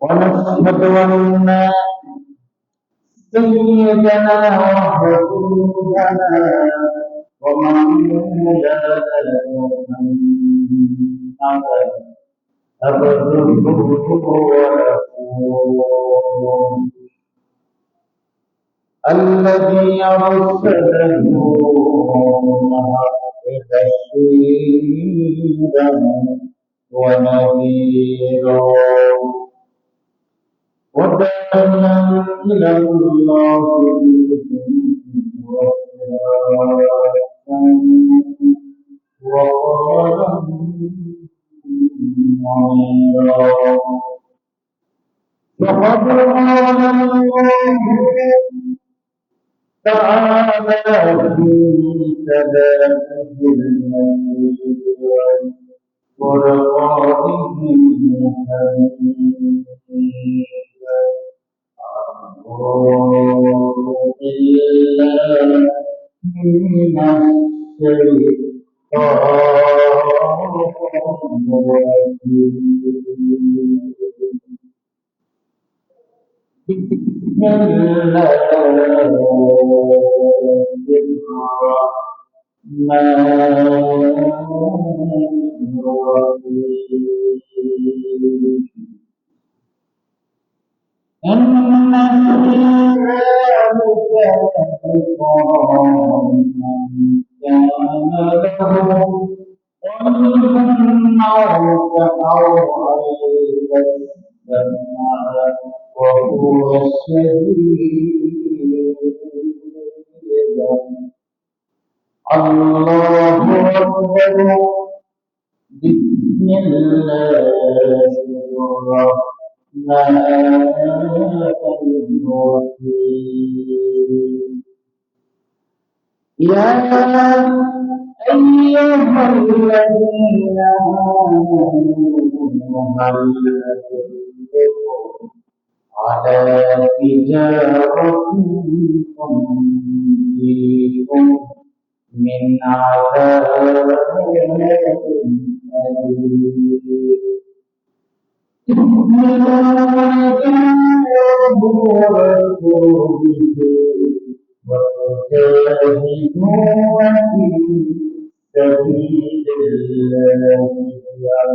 ونشهد أن سيدنا ورسولنا ومولانا محمدا عبده ورسوله الذي أرسله بشيرا ونذيرا وداعيا إلى الله وقال فقد قال الله تعالى في كلامه المجيد ورقائه الحميد أعوذ بالله من الشيطان الرجيم بسم الله الرحمن الرحيم إن في ذلك لذكرى كان له قلب أو عليك السمع وهو الشهيد الله أكبر بسم الله الرحمن الرحيم يا أيها الذين آمنوا هل أدلكم على تجارة تنجيكم من عذاب أليم وتجاهدون في سبيل الله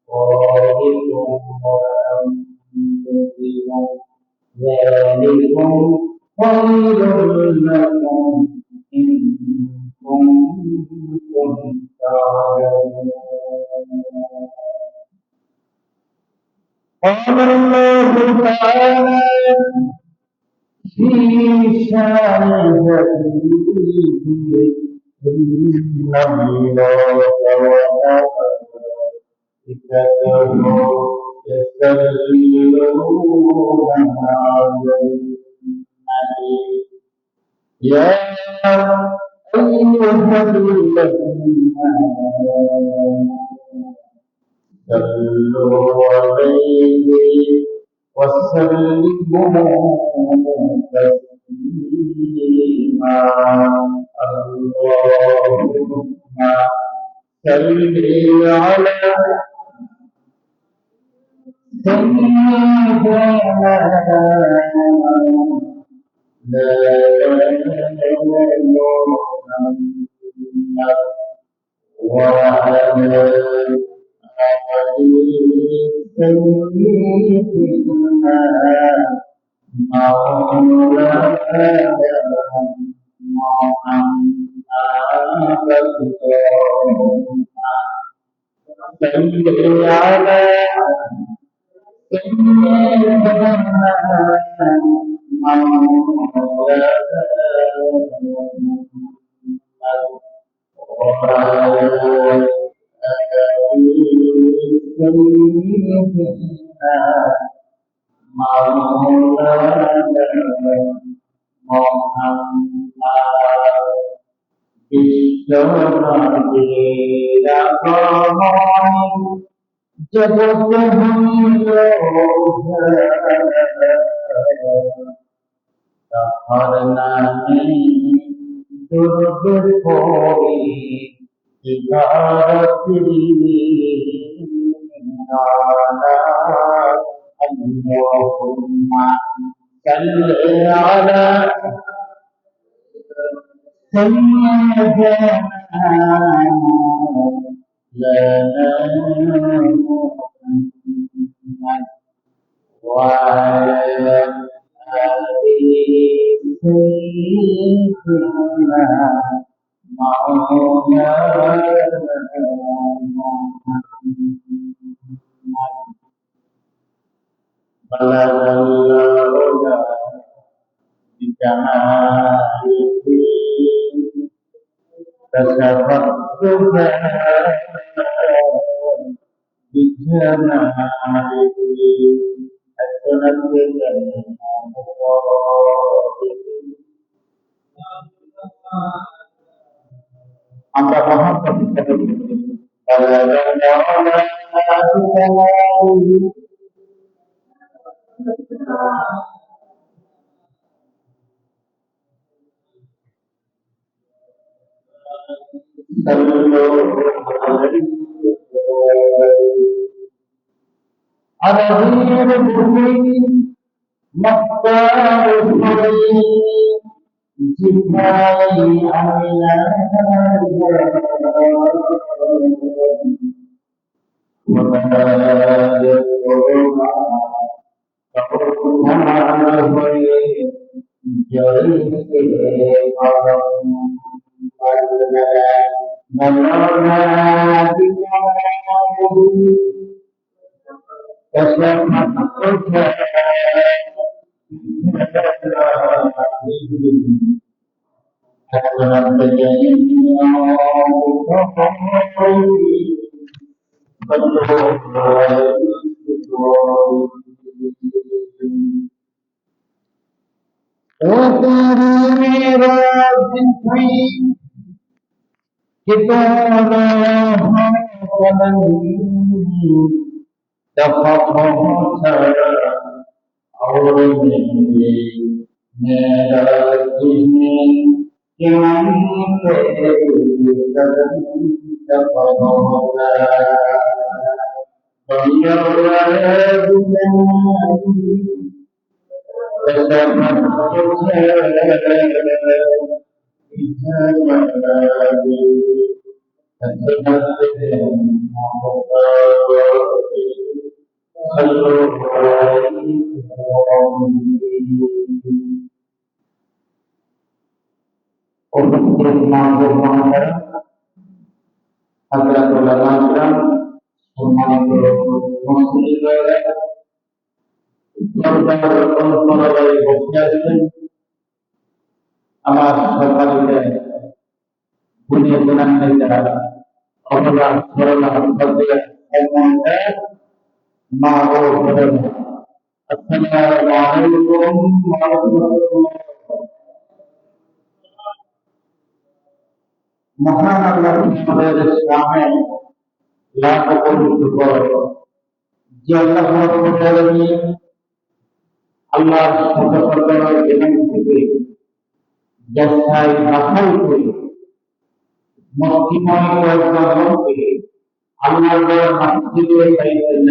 أموالكم وأنفسكم ذلكم خير لكم إن كنتم تعلمون قال الله تعالى في شان حبيبه إن الله وملائكته يصلون على النبي يا أيها الذين آمنوا صلوا عليه وسلموا تسليما اللهم صل على سيدنا لا محمد وعلى آله سيدنا مولانا محمد صل على سيدنا जब हम लोग सफर नामे दुर्ग कोई इबारत नाला अल्लाहुम्मा सल्ली अला सय्यिदना लना मुहम्मद وعلى آل سيدنا مولانا بلغ الهدى بكماله كشف الدجى بجماله আমরা মহাপ্রভু مختار جبرائيل أمنا আমার সরকারিতে পুণ্য গুণান্বিতা অপরাধ করোনা সদ্যে মা ও বোনেরা আসসালামু আলাইকুম ওয়া রাহমাতুল্লাহ। মহান আল্লাহ আমাদের সামনে লাখ কোটি শুকর যে আল্লাহ রাব্বুল আলামিন আল্লাহর সর্বশক্তির জ্ঞান থেকে যাচাই বাছাই করে মুক্তিময় কয়েকজনকে আল্লাহর মসজিদে পাইতেন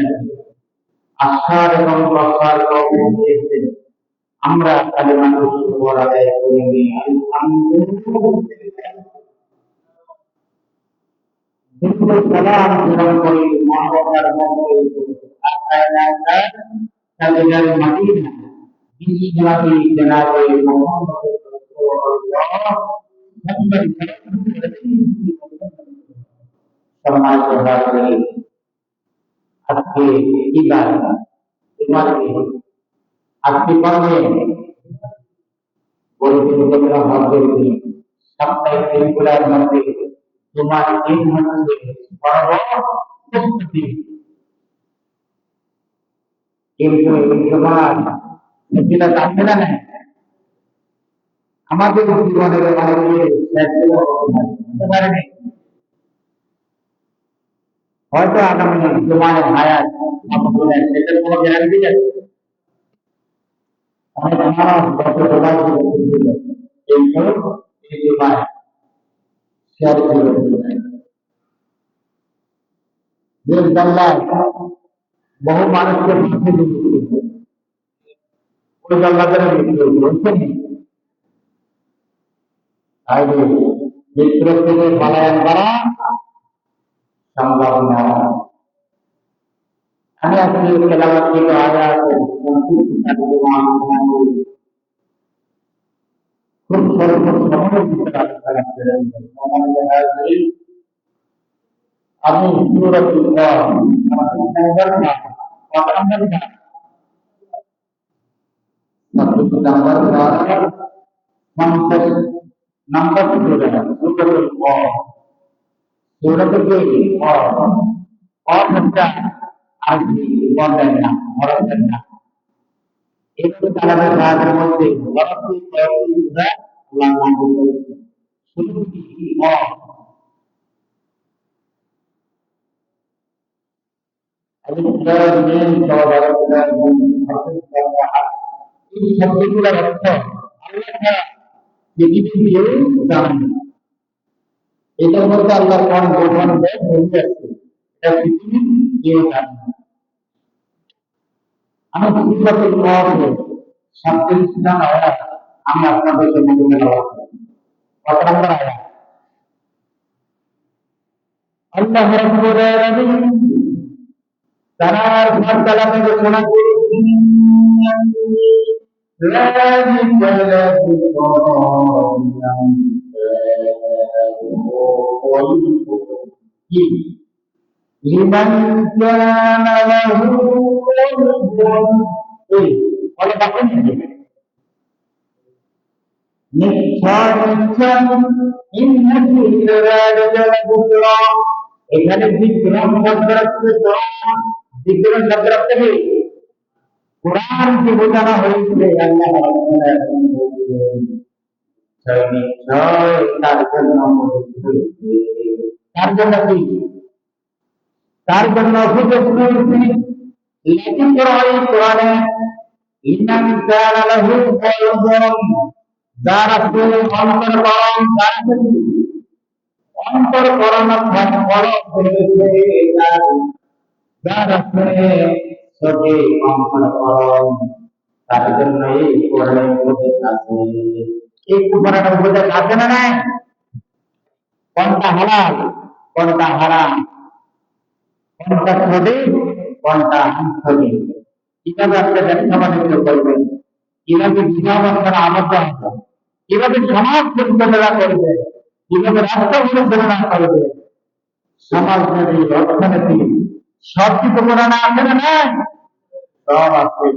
আশার এবং প্রসার করেছেন। আমরা কালেমা শুকর আদায় করে নিই আলহামদুলিল্লাহ। সালাম গ্রহণ করি মানবতার মধ্যে من المدينة بسنة جناب محمد رسول الله সম্মানিত ভাই আজকে ঈদ তোমাকে আজকে পাবে বলতে হবে সাপ্তাহিক দিনগুলোর মধ্যে তোমার দিন হচ্ছে সর্বপ্রস্তুতি কিন্তু তোমার যেটা আছে না আমাদের জীবনের অনেকে হয়তো আগামী জমানের হায়াত আমাদের সেটার কোনো গ্যারান্টি আছে অনেক মানুষ গত সবাই এই জমায় শেয়ার করে বহু মানুষকে ওই জল্লাদের মৃত্যু বলছেন তাই মৃত্যু থেকে পালায়ন করা সম্ভব নয় আমি আজকে তেলাওয়াত করে আয়াত খুব স্বল্প সময়ের ভিতরে আলোচনা করেন আমি সূরাতুল itu dalam bahasa Melayu, waktu juga ulangan itu sudah ini saudara dan ini satu bulan waktu Allah jadi dia zaman itu berkata Allah kan bukan dia tapi dia kan আমি সূরাতুল মুআমিন শব্দের সিনা আয়াত আমি আপনাদের সামনে তেলাওয়াত করব কত নম্বর আয়াত আল্লাহ রাব্বুল আলামিন তার কালামে ঘোষণা করেছেন liman kana lahu qalbun oleh bakun নিশ্চয় ইন্নাহু ইরাদা বুকরা এখানে বিক্রম শব্দ রাখতে বিক্রম শব্দ রাখতে কি কুরআন কি বোঝানো হয়েছে আল্লাহ রাব্বুল আলামিন বলেন নিশ্চয় তার জন্য কি তার জন্য উপদেশ রয়েছে লেখি কোরআনে ইন্নান কানা লাহু কলবুন যার আছে অন্তরকরণ কলব রয়েছে যার আছে সবে অন্তরকরণ তার জন্য এই কোরআনের উপদেশ আছে এই কোরআনের উপদেশ আছে না নাই কোনটা হালাল কোনটা হারাম কোনটা সঠিক কোনটা সঠিক কিভাবে আপনি ব্যাখ্যা বাণিজ্য করবেন কিভাবে বিধান আপনারা আবদ্ধ হবেন কিভাবে সমাজ পরিচালনা করবে কিভাবে রাষ্ট্র পরিচালনা করবে সমাজ যদি অর্থনীতি সব কিছু কোরআনে আছে না নাই সব আছে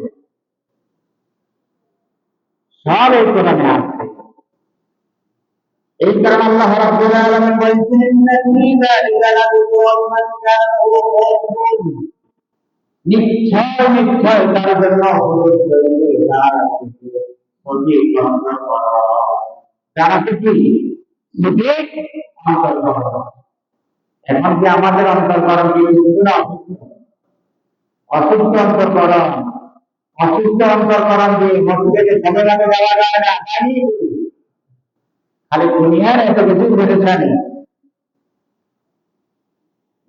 সব এই কোরআনে আছে এই কারণে আল্লাহ রাব্বুল আলামিন বলেছেন ইন্নাল্লাযী যালিকা লাযিকরুল মান কানা লাহু কলবুন নিশ্চয় নিশ্চয় তার জন্য যারা কি এখন কি আমাদের অন্তর্করণ কি অসুস্থ অন্তর্করণ অসুস্থ অন্তর্করণ দিয়ে মসজিদে সময় যাওয়া যায় না খালি দুনিয়ার এত কিছু ঘটে জানি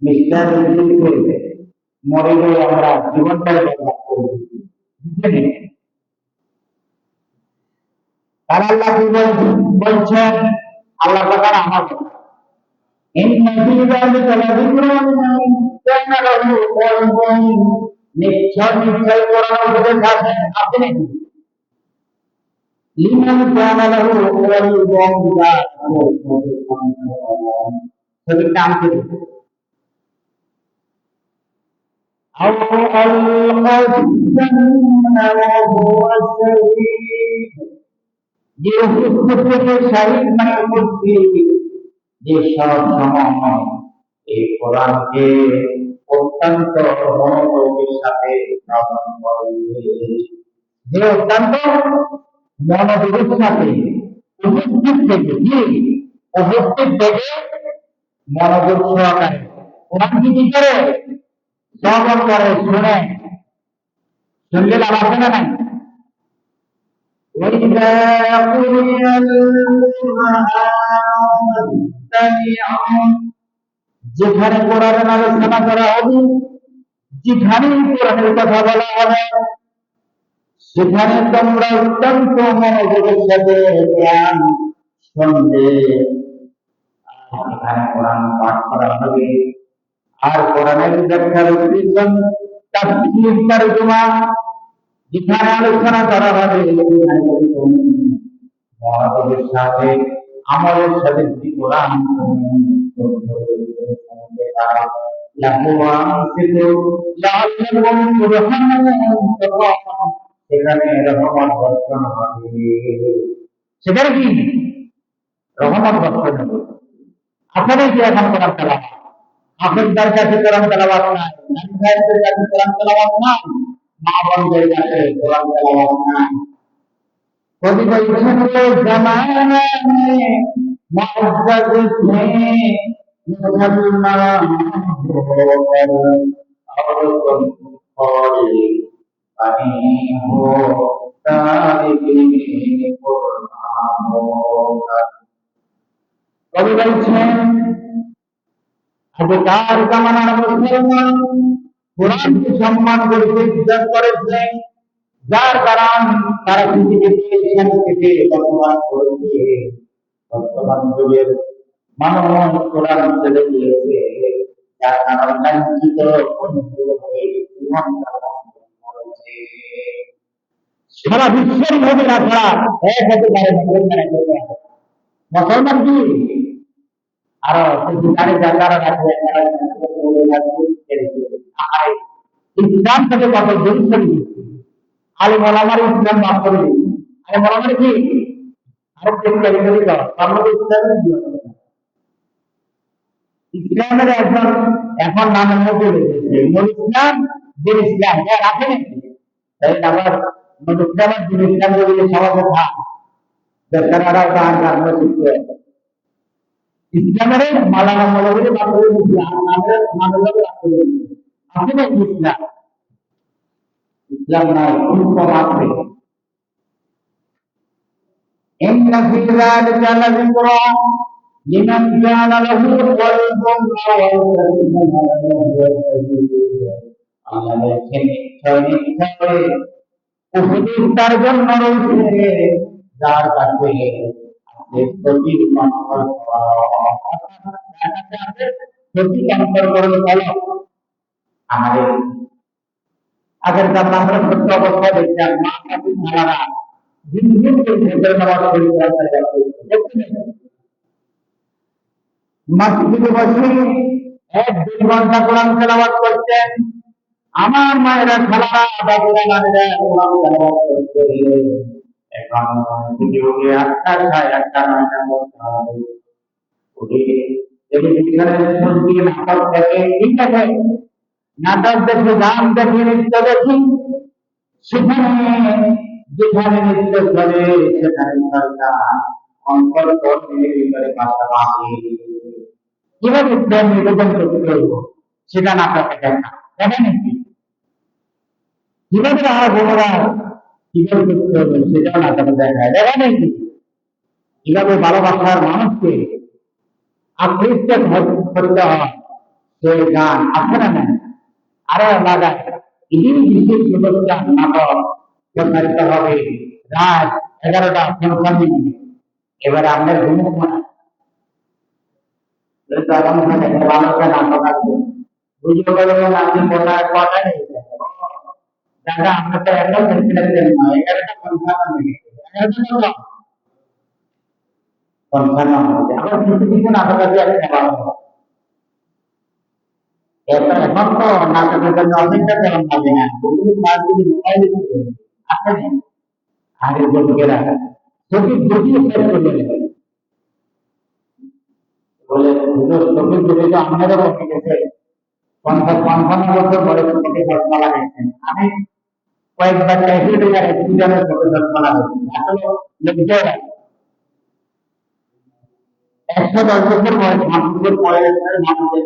মিস্টার মরে গিয়ে আমরা জীবনটাই তারা আল্লাহ কি বলছেন আল্লাহ তাআলা আমাদের ইন্না ফি যালিকা লাযিকরা লিমান কানা লাহু কলবুন নিশ্চয় নিশ্চয় কোরআন উপদেশ আছে আছে নাকি লিমান জানা লাহু কলবুন ছবির নাম কি আও আল যে উপস্থিত থেকে শাহিদ মানে উপস্থিত যে সব সময় এই কোরআনকে অত্যন্ত মনোযোগের সাথে শ্রবণ করবে যে অত্যন্ত মনোযোগের সাথে উপস্থিত থেকে কি উপস্থিত থেকে মনোযোগ সহকারে কোরআন কি করে শ্রবণ করে শুনলে লাভ আছে না নাই وإذا قرئ القرآن فاستمعوا যেখানে কোরআনের আলোচনা করা হবে যেখানে কোরআনের কথা বলা হবে সেখানে তোমরা অত্যন্ত মনোযোগের সাথে জ্ঞান শুনবে এখানে কোরআন পাঠ করা হবে আর কোরআনের ব্যাখ্যার উদ্দেশ্য তাফসীর তরজমা যেখানে আলোচনা করা হবে মনোযোগের সাথে আমলের সাথে কোরআন সেখানে রহমত বর্ষণ হবে সেখানে কি রহমত বর্ষণ হবে আসলে কি এখন কোরআন তেলাওয়াত হাফেজদের কাছে কোরআন তেলাওয়াত নাই নানসাইদের কাছে কোরআন তেলাওয়াত নাই মা বোনদের কাছে কোরআন তেলাওয়াত নাই कभी बच्चों जमाना में मुअज़्ज़ज़ थे मुसलमान होकर और तुम खोले बने हो तालिबीन कुरान होकर कभी बच्चे अधिकार जमाना मुसलमान कुरान के सम्मान करके इज्जत करते যার কারণ তারা পৃথিবীতে শান্তিতে বসবাস করছে বর্তমান যুগের মানুষ কোরআন ছেড়ে দিয়েছে যার কারণ লাঞ্ছিত বঞ্চিত হয়ে জীবন যাপন করছে সারা বিশ্বের মহিলা ছাড়া এক হতে পারে মুসলমান কি আরো সেখানে যারা আছে ইসলাম থেকে কত দূর সরে গেছে আলে মোলামার ইসলাম মাফ করে দিই আলে মোলামার কি আরে কেন করে দাও আমরা তো ইসলামের একজন এখন নামের মধ্যে রয়েছে নূর ইসলাম দিন ইসলাম এর আছে নাকি তাই আবার নূর ইসলামের দিন ইসলাম বলে সমাজে থাক বেচারারা তার কারণে শিখবে ইসলামের মালানা মোলামার মাফ করে ইসলাম নামের নামের আছে নাকি ইসলাম ইসলাম নাই অল্প মাত্রে إن في ذلك لذكرى لمن كان له قلب أو আল্লাহ বলেছেন নিশ্চয় উপদেশ তার জন্য রয়েছে যার কাছে প্রতি অন্তর্করণ ফলো আমাদের আগের কাল আমরা সত্য অবস্থা দেখতাম মা কাছে মারারা দিন দিন ভেতরে নামাজ পড়ে মসজিদে বসে 1-2 ঘন্টা কোরআন তেলাওয়াত করতেন আমার মায়েরা খালারা বাবুরা নানীরা কোরআন তেলাওয়াত করতে এখন ভিডিওকে 8:30 9টা উঠে টেলিভিশনের শুনতে নাটক দেখে ঠিক আছে নাটক দেখে গান দেখে নৃত্য দেখি সেখানে যেখানে নৃত্য চলে সেখানে অন্তর করে পাশাপাশি কিভাবে প্রেম নিবেদন করতে হবে সেটা নাটকে দেখা দেখেন কিভাবে আমার বোনেরা কিভাবে করতে হবে সেটাও নাটকে দেখায় দেখেন কিভাবে ভালোবাসার মানুষকে আকৃষ্ট করতে হয় সেই গান আছে না আরো লাগায় এই বিশেষ ব্যবস্থা নাটক প্রচারিত হবে রাত 11টা 55 মিনিট এবারে আপনার ঘুমুক না তখন নাটক আছে বুঝতে পারবেন আপনি কটা নেই দাদা আমরা তো এখন দেখছিলাম না 11টা 55 মিনিট 11টা কত 55 হবে আবার কিছু নাটক আছে একটা বারো এখন তো নাটকের জন্য অনেকটা টাইম লাগে না ওগুলো কাজগুলি মোবাইলে আসেনি আগের যুগেরা ছবি বুঝিয়ে শেষ করে দেবে বলে ছবি বুঝে তো আমাদেরও বসে গেছে 55 বছর বয়স থেকে চশমা লাগাইছেন আমি কয়েকবার চাইছিলাম যে একজনের চোখে চশমা লাগাইছেন আসলে লোকজন 110 বছর বয়স মানুষের বয়স মানুষের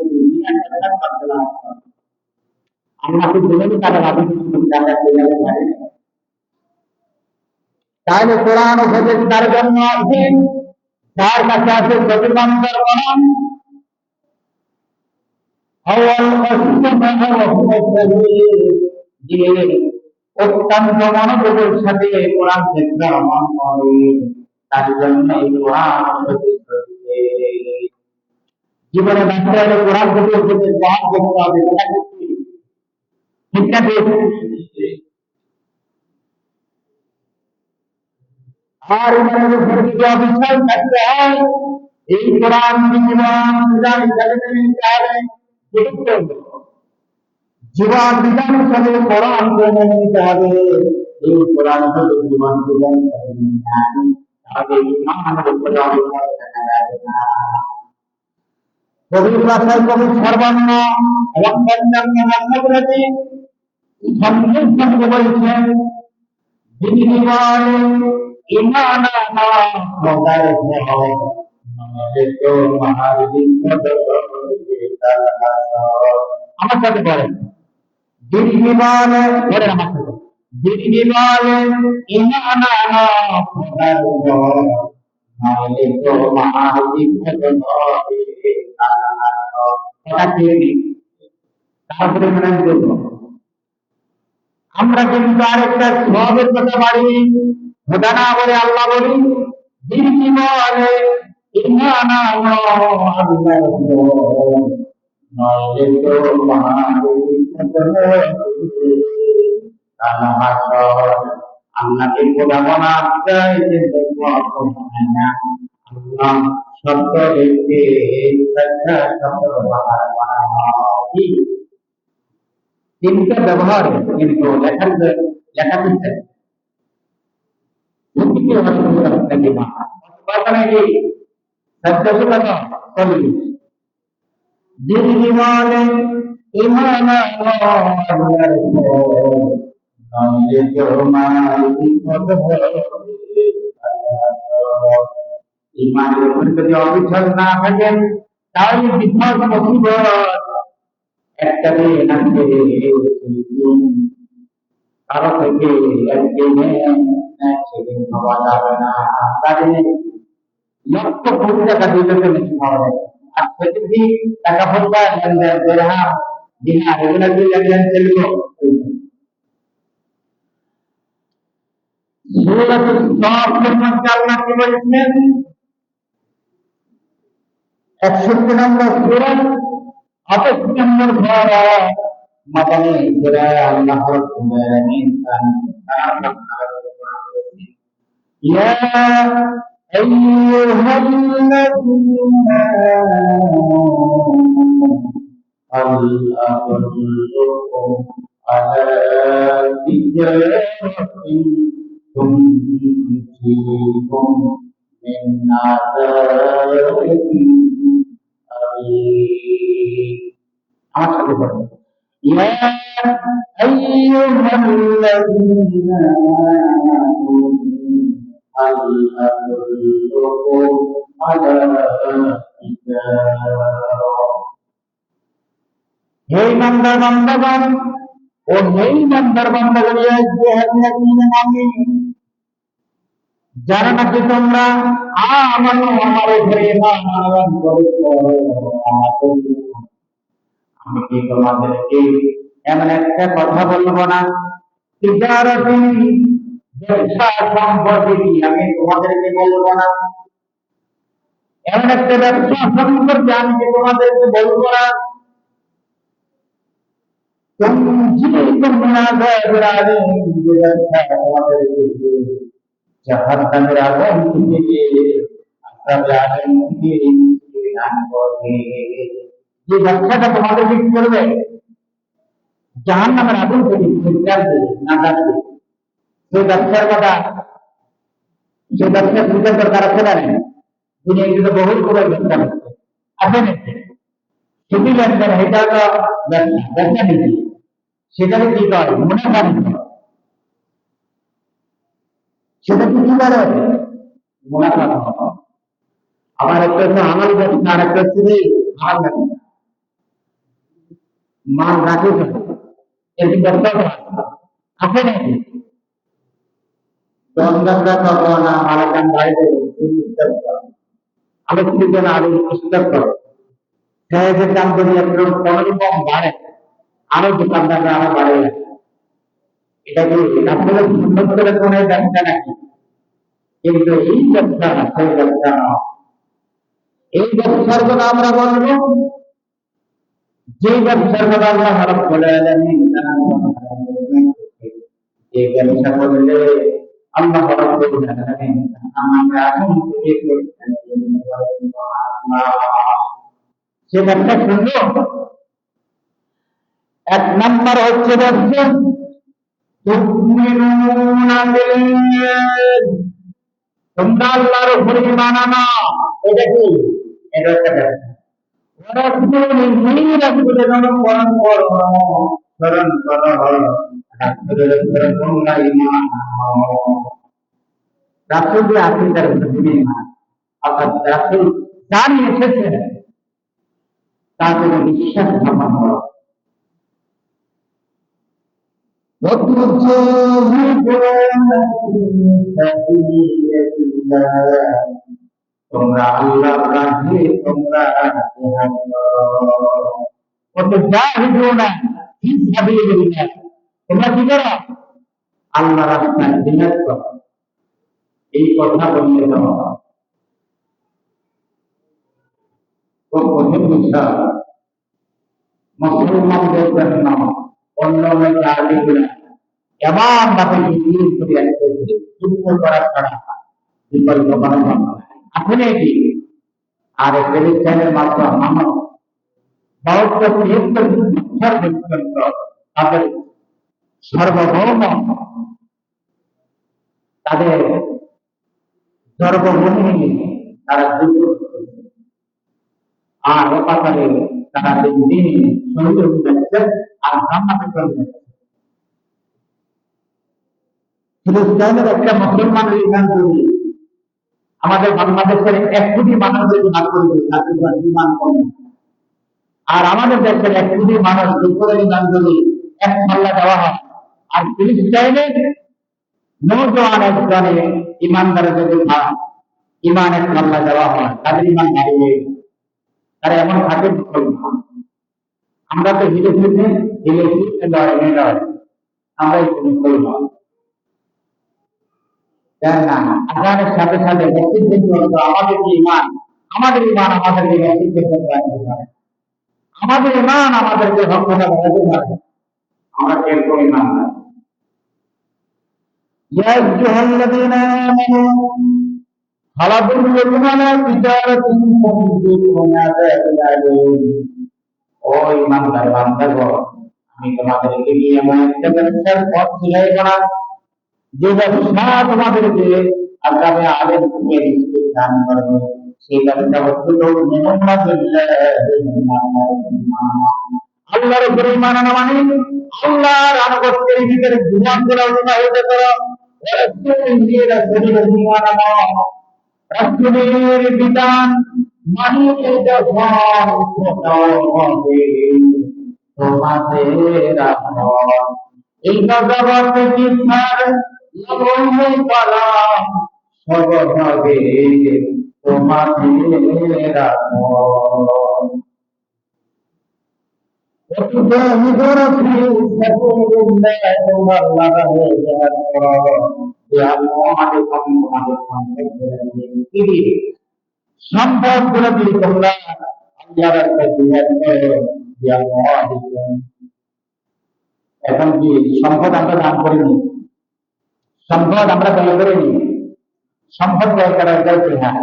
আমরা কি বলেনি তারা রাবি তারা বলে পারে তাহলে কোরআন উপদেশ তার জন্য অধীন তার কাছে আছে প্রতিবন্ধর কোরআন أول যে অত্যন্ত মনোযোগের সাথে কোরআন শিক্ষা আমল করে তার জন্য এই কোরআন জীবনে বাঁচতে হলে কোরআন থেকে উপদেশ গ্রহণ করতে হবে শিক্ষা দিয়ে আর ইমানের উপর যদি অবিশ্বাস থাকতে হয় এই কোরআন জীবন বিধান হিসাবে নিতে হবে জীবন বিধান হিসাবে কোরআন মেনে নিতে হবে এই কোরআন হলো জীবন বিধান তাহলে ইমানের উপরে অবিশ্বাস থাকা যাবে না কবি ভাষায় কবি সর্বান্ন এবং অন্যান্য ভাষাগুলোতে সঙ্গে সঙ্গে বলছেন যিনি বলে ইমান আমার সাথে বলেন যিনি বলে বলেন আমার সাথে যিনি বলে ইমান তারপরে মনে করবো আমরা কিন্তু আরেকটা সবের কথা বাড়ি খোদা না বলে আল্লাহ বলি যিনি বলে ইমান আল্লাহকে খোদা বলা যায় না আল্লাহ শব্দ দেখে শব্দ ব্যবহার করা হয় তিনটা ব্যবহার কিন্তু লেখা দিচ্ছে ইমানের উপর যদি অবিশ্বাস না থাকেন তাহলে বিপদ মুসিবত একটা দিন আসবে কারো থেকে একদিনে সেদিন পাওয়া যাবে না তাহলে লক্ষ কোটি টাকা দিলে বেশি পাওয়া যাবে আর সেদিন টাকা পয়সা লেনদেন দেড়হাম দিনার এগুলো দিয়ে লেনদেন চলবে সূরাতুল সাফ মধ্যে আল্লাহ কি বলেছেন 61 নম্বর সূরা 28 নম্বর ধারা মাদানী সূরা আল্লাহ রাব্বুল আলামিন ইয়া আইয়ুহাল্লাযীনা আল্লাহুল্লাহুম আলা তিজারাতিন তুনজিকুম মিন আযাবিন আমার সাথে পড়ুন ইয়া আইয়ুহাল্লাযীনা আল্লাহুল্লাহুম আলা হে ইমানদার বান্দাগণ ও হে ইমানদার বান্দাগণ ইয়া আইয়ুহাল্লাযীনা আমানু যারা নাকি তোমরা আমানু আমার উপরে ঈমান আনয়ন করেছো আমি কি তোমাদেরকে এমন একটা কথা বলবো না তিজারাতি ব্যবসা সম্পর্কে কি আমি তোমাদেরকে বলবো না এমন একটা ব্যবসা সম্পর্কে আমি কি তোমাদেরকে বলবো না تنجيكم من عذاب العليم জাহান্নামের আগুন থেকে আযাবের আগুন থেকে দান করবে। যে ব্যবসাটা তোমাদের কি করবে? জাহান্নামের আগুন থেকে ফিরার নাজাত দেবে। সেই ব্যবসার কথা, যে ব্যবসা পূজা দরকার আছে না, দুনিয়া কিন্তু বহু করে ব্যবসা আছে না, সেটি লেনদেন এটা হলো ব্যবসা নীতি। সেটাকে কি করে? মুনাফা নীতি। সেটা কি করে? মুনাফা। আবার একটা হচ্ছে আমাল ব্যবসা, আর একটা হচ্ছে মাল ব্যবসা। মাল রাখে এটি ব্যবসা আছে নাকি? দোকানদাররা করবো না, মালের দাম বাড়িয়ে আলোচনা আরো পুস্তক করো, পেঁয়াজের দাম যদি একটু কোনোরকম বাড়ে, আরো দোকানদাররা আরো বাড়ে। এটা কি আসলে সুন্দর করে কোনো ব্যবসা নাকি? কিন্তু এই ব্যবসা সেই ব্যবসা নয়। এই ব্যবসার কথা আমরা বলবো, যে ব্যবসার কথা আল্লাহ রাব্বুল আলামিন এই ব্যবসা করলে আল্লাহ রাব্বুল আলামিন আমরা এখন থেকে করতেন। সে ব্যবসা শুনলো, এক নাম্বার হচ্ছে ব্যবসা তোমরা আল্লাহর উপর ঈমান আনো। এটা কি? এটা একটা ব্যবসা। রাসূল যে আকিদার ভিত্তিতে ঈমান, অর্থাৎ রাসূল যা নিয়ে এসেছেন তাতে বিশ্বাস স্থাপন করা। তোমরা আল্লাহর রাহে তোমরা জিহাদ করো। কত জাহিদুনা ফি সাবিলিল্লাহ, তোমরা কি করো? আল্লাহর রাস্তায় জিহাদ করো। এই কথা বলতে দাও তো কঠিন বিষয়। মুসলমানদের জন্য অন্য জাতিগুলো এমন ভাবে নির্দেশ করে আসছে, যুদ্ধ করা ছাড়া বিকল্প কোনো আসলে কি? আর ফিলিস্তিনের মাত্র মানব 72-73 বছর পর্যন্ত তাদের সার্বভৌম, তাদের সর্বভূমি তারা যুদ্ধ করছে। আর ওপারে তারা দিন শহীদ হয়ে যাচ্ছে আর জান্নাতে চলে যাচ্ছে। ফিলিস্তিনের একটা মুসলমানের ইমান যদি আমাদের বাংলাদেশের 1 কোটি মানুষের ভাগ করে দিই, তাদের ইমান কমে। আর আমাদের দেশের 1 কোটি মানুষ দুপুরের ইমান যদি এক পাল্লা দেওয়া হয়, আর ফিলিস্তিনের নৌজওয়ান একজনের ইমানদারের যদি ইমান এক পাল্লা দেওয়া হয়, তাদের ইমান বাড়িয়ে তারা এমন থাকে মুসলমান। আমরা তো হিলেছি আমরা মুসলমান না। আজানের সাথে সাথে মসজিদ আমাদের ইমান, আমাদের ইমান আমাদেরকে মসজিদ আমাদের ইমান আমাদেরকে ভক্ষণা বাড়াতে পারে। আমরা এরকম ইমান না। يا أيها الذين آمنوا خلقوا لكم تجارة تنجيكم من عذاب أليم। ও ইমানদার বান্দাগণ, আমি তোমাদেরকে নিয়ে এমন একটা ব্যবসার পথ সিলাই করা, যে ব্যবসা তোমাদেরকে আগামী আলেম থেকে রিজিক দান করবে। সেই ব্যবসা হচ্ছে আল্লাহর উপরে ঈমান আনা, মানে আল্লাহর আনুগত্যের ভিতরে জীবন করা উৎসাহিত করো। রাসূলের বিধান মানিয়ে যখন তোমাদের আপন, এই জগৎ কি ছাড় লবণ্য পালা সর্বভাবে তোমাদের আপন। সম্ভব করে দিই তোমরা আল্লাহর রাস্তায় জিহাদ করো। এখন কি সম্পদ আমরা দান করিনি, সম্পদ আমরা ব্যয় করিনি, সম্পদ ব্যয় করার যাইতে হ্যাঁ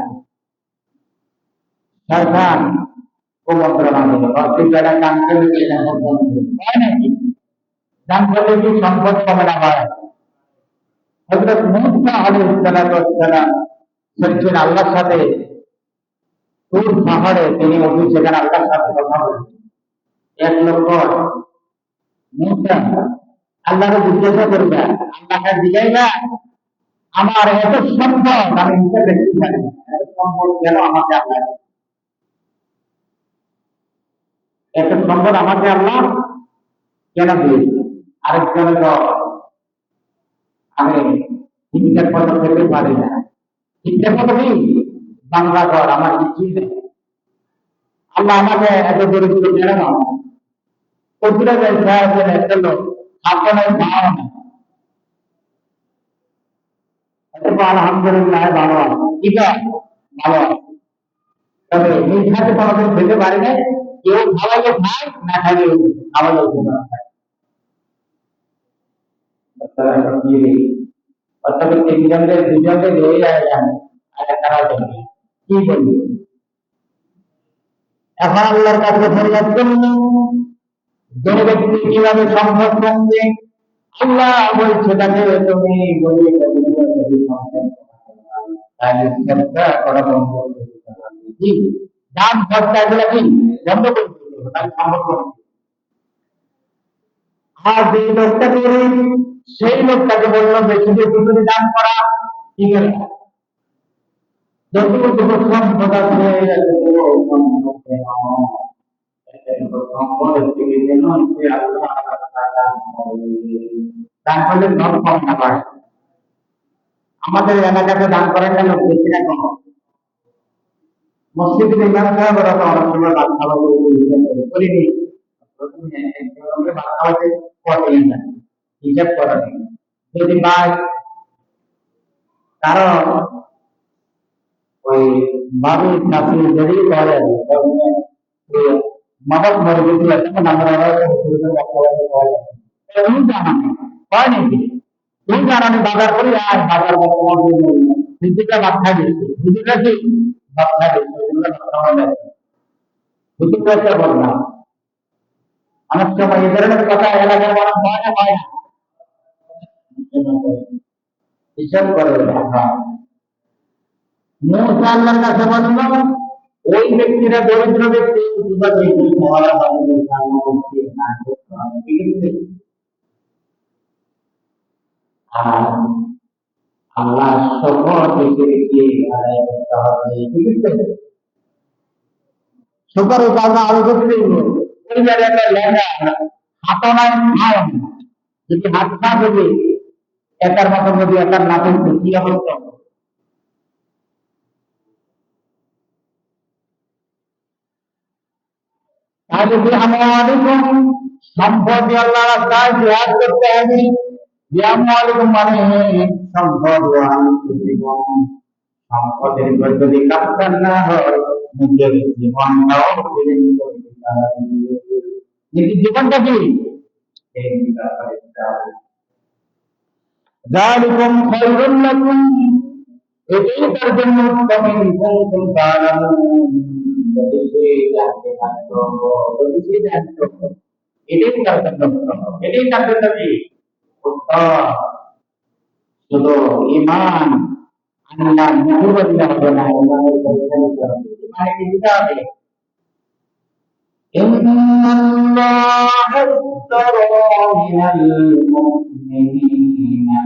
সরকার ও মন্ত্রণালয় দিল অর্থিক যারা কাম করলে হয় নাকি দান করলে কি সম্পদ কমে না হয়। হযরত মূসা আলাইহিস সালাম বলছেন আল্লাহর সাথে তুর পাহাড়ে তিনি উঠে সেখানে আল্লাহর সাথে কথা বলছেন। এক লোক মূসা আল্লাহকে জিজ্ঞাসা করবে, আল্লাহকে জিজ্ঞাসা আমার এত সম্পদ আমি নিতে দেখতে পারি না, এত সম্পদ কেন আমাকে আল্লাহ, এত সম্পদ আমাকে আল্লাহ কেন দিয়েছে। আরেকজনের আমি ঠিকঠাক মতো খেতে পারি না, ঠিকঠাক মতো কি বাংলা ঘর আমার কিছুই নেই, আল্লাহ আমাকে এত দরিদ্র কেন না। কতটা যায় একটা লোক হাতে নাই পাও না, আলহামদুলিল্লাহ ভালো আছে, ঠিক আছে ভালো আছে, তবে নিজ হাতে কোনোদিন খেতে পারি না, কেউ খাওয়াইলে খায় না খাইলে খাওয়াইলে অর্থাৎ তিনজনদের দুজনকে দিয়ে যায় আর তারা কি বলবো। এখন আল্লাহর কাছে ফরিয়াদ করলেন যে ব্যক্তি কিভাবে সম্ভব করবে, আল্লাহ বলছে তাকে তুমি গরিব করা বন্ধ করতে, দান খরচা এগুলো কি বন্ধ করে দিতে হবে, তাই সম্ভব হবে। আর যে লোকটা গরিব সেই লোকটাকে বললো বেশি বেশি করে দান করা, ঠিক আছে যতটুকু সম্পদ আছে দান করলে ধন কম না পারে। আমাদের এলাকাতে দান করার জন্য বেশি না কম, মসজিদের ইমাম সাহেব ওরা তো অনেক সময় ভাত খাওয়া করিনি, ভাত খাওয়াতে কদিন না হিসাব করা নেই যদি পায়, কারণ ওই বাবু চাকরি যদি করেন মদত মরে গেছিল তখন আমরা হয় নাকি তুমি জানানি বাজার করি আর বাজার হিন্দুটা বাচ্চা দিচ্ছে, হিন্দুটা কি বাচ্চা দিচ্ছে হিন্দুটা একটা বদনা। অনেক সময় এই ধরনের কথা এলাকার মানুষ হয় না, হয় না হিসাব করে মূসা আল্লাহর কাছে বলল ওই ব্যক্তিরা দরিদ্র ব্যক্তি আর আল্লাহ শপথ রেখে আদায় করতে হবে, ঠিক আছে শপথ আল্লাহ আরো করতে পরিবারে একটা লেখা হাতও নাই খাও যদি হাত না যদি একার মতো যদি একার না করতো কি অবস্থা। তাহলে যে আমাদের সম্পদ আল্লাহ রাস্তায় জিহাদ করতে হবে, বিয়ামওয়ালিকুম মানে সম্পদ সম্পদের উপর যদি কাজ না হয় নিজের জীবনটাও নিজের জীবনটা কি যালিকুম খায়রুল লাকুম, এটাই তার জন্য উত্তম ইন কুনতুম তা'লামুন, যদি সে জানতে পারতো, যদি সে জানতো এটাই তার জন্য উত্তম, এটাই তার জন্য কি উত্তম। শুধু ঈমান আল্লাহ মুখে বললে হবে না, ঈমানের পরীক্ষা নিতে হবে, ঈমানে কি দিতে হবে। ইন্নাল্লাহ আশতারা মিনাল মুমিনিনা,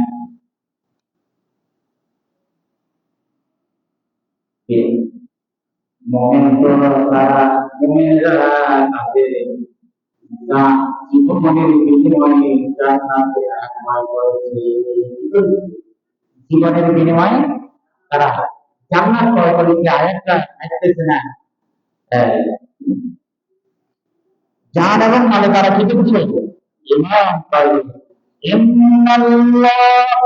মুমিনরা তাদের জীবনের বিনিময়ে জান্নাতে আশা করেছে, জীবনের বিনিময়ে তারা জান্নাত ক্রয় করেছে। আয়াতটা আসতেছে না, জান এবং মালে তারা কি করছে ঈমান পাইবে। ইন্নাল্লাহ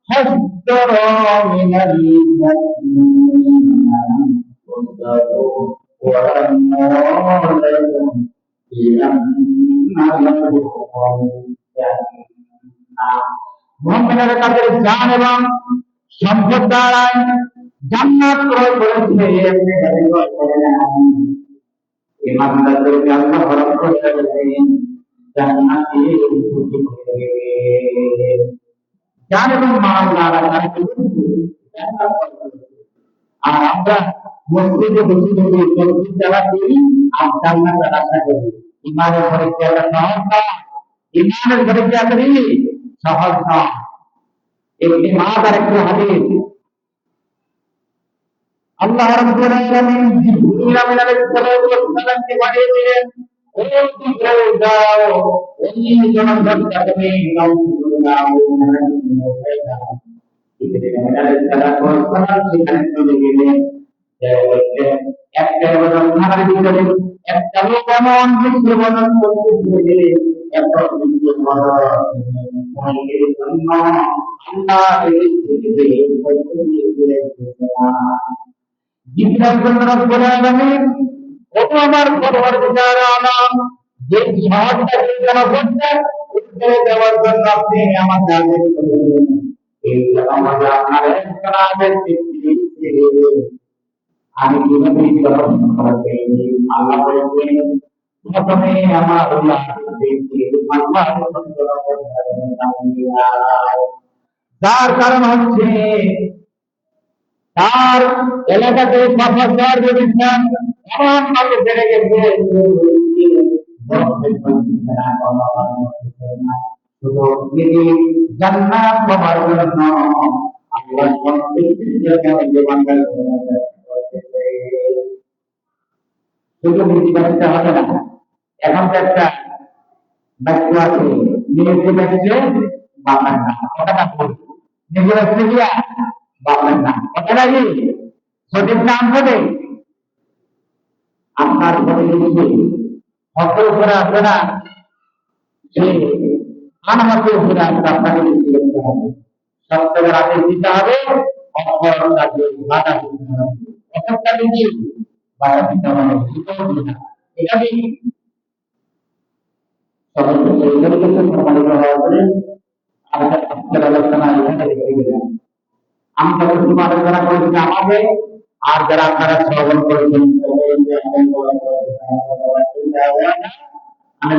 হাজ্জারা মিনাল মুমিনিনা ওয়া আন্নাহু ইলান্নাহু জান্নাত। মুমিনেরা তাদের জান এবং সম্পদ দ্বারাই জান্নাত ক্রয় করেছে, এমনি ভাবে ক্রয় করে নাই। ইমানদারদেরকে আল্লাহ রাব্বুল আলামিন জান্নাতে খুশি করে দেবে। জান এবং মাল দ্বারা তারা কিন্তু জান্নাত ক্রয় করেছে। আর আমরা মসজিদে বসে বসে তসবিহ তেলাওয়াত করি আর জান্নাতের আশা করি। ইমানের পরীক্ষা সহজ না, ইমানের পরীক্ষা করি সহজ না। একটি মাস আর একটি হাদিস আল্লাহ রাব্বুল আলামিন জিবরিল আলাইহিস সালামকে পাঠিয়ে দিলেন, ও জিবরিল যাও ওই জনগণকে তুমি নাও জিবরিল আলাইহিস সালাম সেখানে চলে গেলেন। একটা ঘটনার ভিতরে একটা লোক এমন কিছু বর্ণন করতেছে, এত কিছু অনেকের জন্য আল্লাহ এই পৃথিবীতে জিজ্ঞাসা রব্বুল আলামিন, ও আমার পরওয়ারদিগার আলম, যে শহরটাকে যারা করছে উঠে দেওয়ার জন্য আপনি আমাকে আদেশ করেছেন, এই আমাকে আপনার একটা আদেশ দিয়েছে, আমি কিভাবে গ্রহণ করতে? আল্লাহ বলেছেন, প্রথমে আমার আল্লাহ যার কারণ হচ্ছে তার এলাকাতে সফর বেড়েছেন, এমন ভাবে বেড়ে গেছে শুধু তিনি জান্নাত পাওয়ার জন্য আল্লাহ সন্তুষ্টির জন্য জীবনটা করতেছে। শুধু নীতি বাঁচতে হবে না, এখন তো একটা বাক্য আছে, নিজে বাঁচছে বাপের না, কথাটা বলি নিজে বাঁচতে গিয়া বাপের না, কথাটা কি সঠিক নাম হবে? আপনার প্রতিনিধি হকের উপরে আসবে না, সে আনহকের উপরে আসবে, আপনাকে বেশি করতে হবে, সত্যের আদেশ দিতে হবে, অপর কাজে বাধা দিতে হবে, অপর কাজে কি বাধা দিতে হবে, এটা কি সবাইকে সেইভাবে কিছু সম্মানিত হওয়া করে আমাদের আজকের আলোচনা এখানে রেখে দিলাম। আমি যতটুকু আলোচনা করেছি আমাকে, আর যারা আপনারা শ্রবণ করেছেন আমি